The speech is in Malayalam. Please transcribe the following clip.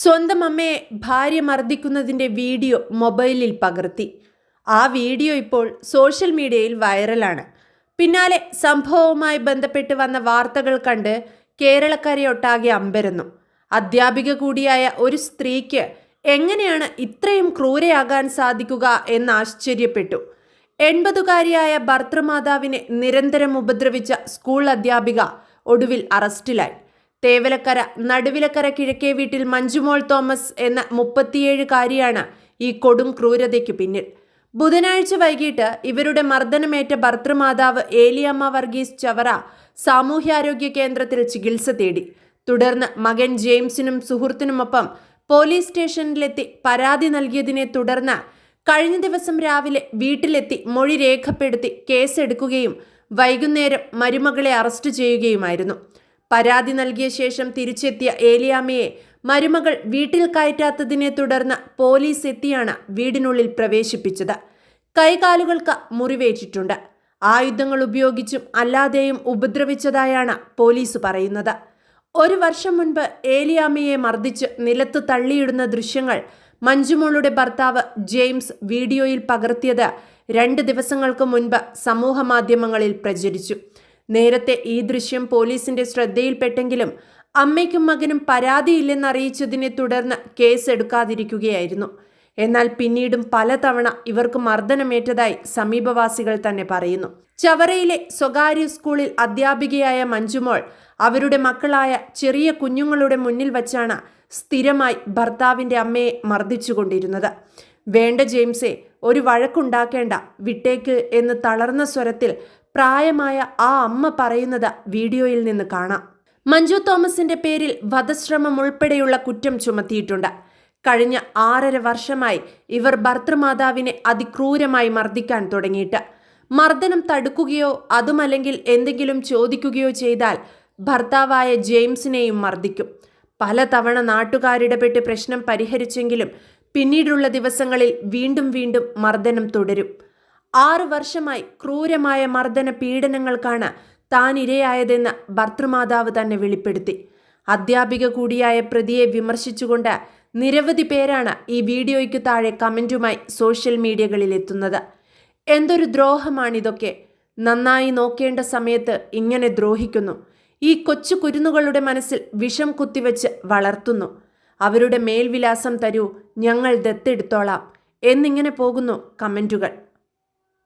സ്വന്തം അമ്മയെ ഭാര്യ മർദ്ദിക്കുന്നതിന്റെ വീഡിയോ മൊബൈലിൽ പകർത്തി. ആ വീഡിയോ ഇപ്പോൾ സോഷ്യൽ മീഡിയയിൽ വൈറലാണ്. പിന്നാലെ സംഭവവുമായി ബന്ധപ്പെട്ട് വന്ന വാർത്തകൾ കണ്ട് കേരളക്കരയൊട്ടാകെ അമ്പരന്നു. അധ്യാപിക കൂടിയായ ഒരു സ്ത്രീക്ക് എങ്ങനെയാണ് ഇത്രയും ക്രൂരയാകാൻ സാധിക്കുക എന്ന് ആശ്ചര്യപ്പെട്ടു. 80കാരിയായ ഭർത്തൃമാതാവിനെ നിരന്തരം ഉപദ്രവിച്ച സ്കൂൾ അധ്യാപിക ഒടുവിൽ അറസ്റ്റിലായി. തേവലക്കര നടുവിലക്കര കിഴക്കേ വീട്ടിൽ മഞ്ജുമോൾ തോമസ് എന്ന 37കാരിയാണ് ഈ കൊടും ക്രൂരതയ്ക്ക് പിന്നിൽ. ബുധനാഴ്ച വൈകിട്ട് ഇവരുടെ മർദ്ദനമേറ്റ ഭർത്തൃമാതാവ് ഏലിയമ്മ വർഗീസ് ചവറ സാമൂഹ്യാരോഗ്യ കേന്ദ്രത്തിൽ ചികിത്സ തേടി. തുടർന്ന് മകൻ ജെയിംസിനും സുഹൃത്തിനുമൊപ്പം പോലീസ് സ്റ്റേഷനിലെത്തി പരാതി നൽകിയതിനെ തുടർന്ന് കഴിഞ്ഞ ദിവസം രാവിലെ വീട്ടിലെത്തി മൊഴി രേഖപ്പെടുത്തി കേസെടുക്കുകയും വൈകുന്നേരം മരുമകളെ അറസ്റ്റ് ചെയ്യുകയുമായിരുന്നു. പരാതി നൽകിയ ശേഷം തിരിച്ചെത്തിയ ഏലിയാമ്മയെ മരുമകൾ വീട്ടിൽ കയറ്റാത്തതിനെ തുടർന്ന് പോലീസ് എത്തിയാണ് വീടിനുള്ളിൽ പ്രവേശിപ്പിച്ചത്. കൈകാലുകൾക്ക് മുറിവേറ്റിട്ടുണ്ട്. ആയുധങ്ങൾ ഉപയോഗിച്ചും അല്ലാതെയും ഉപദ്രവിച്ചതായാണ് പോലീസ് പറയുന്നത്. 1 വർഷം മുൻപ് ഏലിയാമ്മയെ മർദ്ദിച്ച് നിലത്ത് തള്ളിയിടുന്ന ദൃശ്യങ്ങൾ മഞ്ജുമോളുടെ ഭർത്താവ് ജെയിംസ് വീഡിയോയിൽ പകർത്തിയത് 2 ദിവസങ്ങൾക്ക് മുൻപ് സമൂഹ മാധ്യമങ്ങളിൽ പ്രചരിച്ചു. നേരത്തെ ഈ ദൃശ്യം പോലീസിന്റെ ശ്രദ്ധയിൽപ്പെട്ടെങ്കിലും അമ്മയ്ക്കും മകനും പരാതിയില്ലെന്നറിയിച്ചതിനെ തുടർന്ന് കേസ് എടുക്കാതിരിക്കുകയായിരുന്നു. എന്നാൽ പിന്നീടും പലതവണ ഇവർക്ക് മർദ്ദനമേറ്റതായി സമീപവാസികൾ തന്നെ പറയുന്നു. ചവറയിലെ സ്വകാര്യ സ്കൂളിൽ അധ്യാപികയായ മഞ്ജുമോൾ അവരുടെ മക്കളായ ചെറിയ കുഞ്ഞുങ്ങളുടെ മുന്നിൽ വച്ചാണ് സ്ഥിരമായി ഭർത്താവിൻ്റെ അമ്മയെ മർദ്ദിച്ചുകൊണ്ടിരുന്നത്. വേണ്ട ജെയിംസേ, ഒരു വഴക്കുണ്ടാക്കേണ്ട, വിട്ടേക്ക് എന്ന് തളർന്ന സ്വരത്തിൽ പ്രായമായ ആ അമ്മ പറയുന്നത് വീഡിയോയിൽ നിന്ന് കാണാം. മഞ്ജു തോമസിന്റെ പേരിൽ വധശ്രമം ഉൾപ്പെടെയുള്ള കുറ്റം ചുമത്തിയിട്ടുണ്ട്. കഴിഞ്ഞ 6.5 വർഷമായി ഇവർ ഭർത്തൃമാതാവിനെ അതിക്രൂരമായി മർദ്ദിക്കാൻ തുടങ്ങിയിട്ട്. മർദ്ദനം തടുക്കുകയോ അതുമല്ലെങ്കിൽ എന്തെങ്കിലും ചോദിക്കുകയോ ചെയ്താൽ ഭർത്താവായ ജെയിംസിനെയും മർദ്ദിക്കും. പലതവണ നാട്ടുകാരിടപെട്ട് പ്രശ്നം പരിഹരിച്ചെങ്കിലും പിന്നീടുള്ള ദിവസങ്ങളിൽ വീണ്ടും വീണ്ടും മർദ്ദനം തുടരും. 6 വർഷമായി ക്രൂരമായ മർദ്ദന പീഡനങ്ങൾക്കാണ് താൻ ഇരയായതെന്ന് ഭർത്തൃമാതാവ് തന്നെ വെളിപ്പെടുത്തി. അധ്യാപിക കൂടിയായ പ്രതിയെ വിമർശിച്ചുകൊണ്ട് നിരവധി പേരാണ് ഈ വീഡിയോയ്ക്ക് താഴെ കമന്റുമായി സോഷ്യൽ മീഡിയകളിൽ എത്തുന്നത്. എന്തൊരു ദ്രോഹമാണിതൊക്കെ! നന്നായി നോക്കേണ്ട സമയത്ത് ഇങ്ങനെ ദ്രോഹിക്കുന്നു. ഈ കൊച്ചു കുരുന്നുകളുടെ മനസ്സിൽ വിഷം കുത്തിവെച്ച് വളർത്തുന്നു. അവരുടെ മേൽവിലാസം തരൂ, ഞങ്ങൾ ദത്തെടുത്തോളാം എന്നിങ്ങനെ പോകുന്നു കമന്റുകൾ.